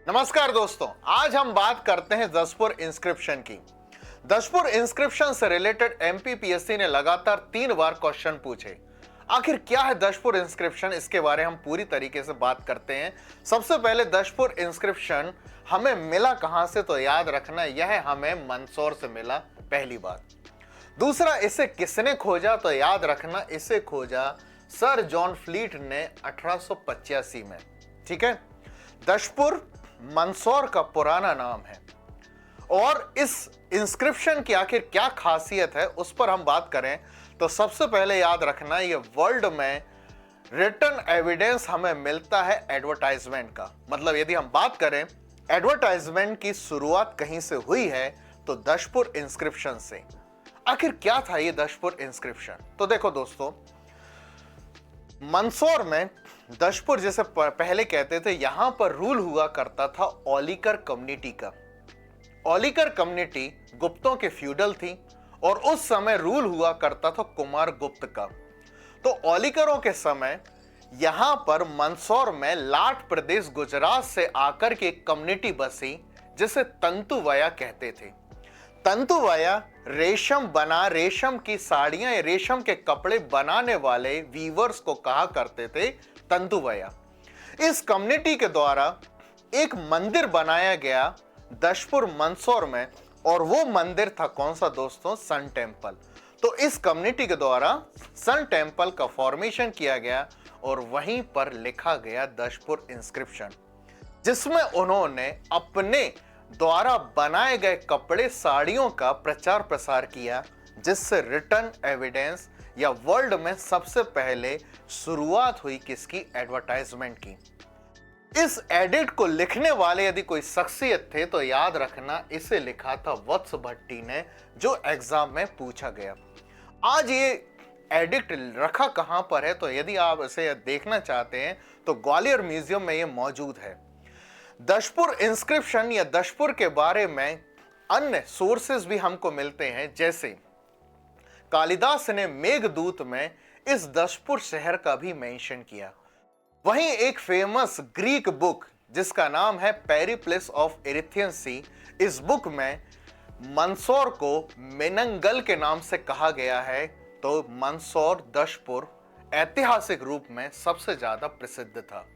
नमस्कार दोस्तों, आज हम बात करते हैं दशपुर इंस्क्रिप्शन की। दशपुर इंस्क्रिप्शन से रिलेटेड एमपीपीएससी ने लगातार 3 बार क्वेश्चन पूछे। आखिर क्या है दशपुर इंस्क्रिप्शन, इसके बारे हम पूरी तरीके से बात करते हैं। सबसे पहले दशपुर इंस्क्रिप्शन हमें मिला कहां से, तो याद रखना यह हमें मंदसौर से मिला, पहली बात। दूसरा, इसे किसने खोजा, तो याद रखना इसे खोजा सर जॉन फ्लीट ने 1885 में। ठीक है, दशपुर मंदसौर का पुराना नाम है। और इस इंस्क्रिप्शन की आखिर क्या खासियत है उस पर हम बात करें तो सबसे पहले याद रखना ये वर्ल्ड में रिटन एविडेंस हमें मिलता है एडवर्टाइजमेंट का। मतलब यदि हम बात करें एडवर्टाइजमेंट की शुरुआत कहीं से हुई है तो दशपुर इंस्क्रिप्शन से। आखिर क्या था ये दशपुर इंस्क्रिप्शन, तो देखो दोस्तों, मंदसौर में दशपुर जैसे पहले कहते थे, यहां पर रूल हुआ करता था औलिकर कम्युनिटी का। औलिकर कम्युनिटी गुप्तों के फ्यूडल थी और उस समय रूल हुआ करता था कुमार गुप्त का। तो औलिकरों के समय यहां पर मंदसौर में लाट प्रदेश गुजरात से आकर के एक कम्युनिटी बसी जिसे तंतुवया कहते थे। तंतुवया रेशम की साड़ियां, रेशम के कपड़े बनाने वाले वीवर्स को कहा करते थे तंतुवया। इस कम्युनिटी के द्वारा एक मंदिर बनाया गया दशपुर मंदसौर में, और वो मंदिर था कौन सा दोस्तों, सन टेम्पल। तो इस कम्युनिटी के द्वारा सन टेम्पल का फॉर्मेशन किया गया और वहीं पर लिखा गया दशपुर इंस्क्रिप्शन, जिसमें उन्होंने अपने द्वारा बनाए गए कपड़े, साड़ियों का प्रचार प्रसार किया, जिससे रिटर्न एविडेंस या वर्ल्ड में सबसे पहले शुरुआत हुई किसकी, एडवर्टाइजमेंट की। इस एडिट को लिखने वाले यदि कोई शख्सियत थे तो याद रखना इसे लिखा था वत्स भट्टी ने, जो एग्जाम में पूछा गया। आज ये एडिक्ट रखा कहां पर है, तो यदि आप इसे देखना चाहते हैं तो ग्वालियर म्यूजियम में ये मौजूद है। दशपुर इंस्क्रिप्शन या दशपुर के बारे में अन्य सोर्सेज भी हमको मिलते हैं, जैसे कालिदास ने मेघदूत में इस दशपुर शहर का भी मेंशन किया। वहीं एक फेमस ग्रीक बुक जिसका नाम है पेरिप्लस ऑफ एरिथियन सी, इस बुक में मंदसौर को मेनंगल के नाम से कहा गया है। तो मंदसौर दशपुर ऐतिहासिक रूप में सबसे ज्यादा प्रसिद्ध था।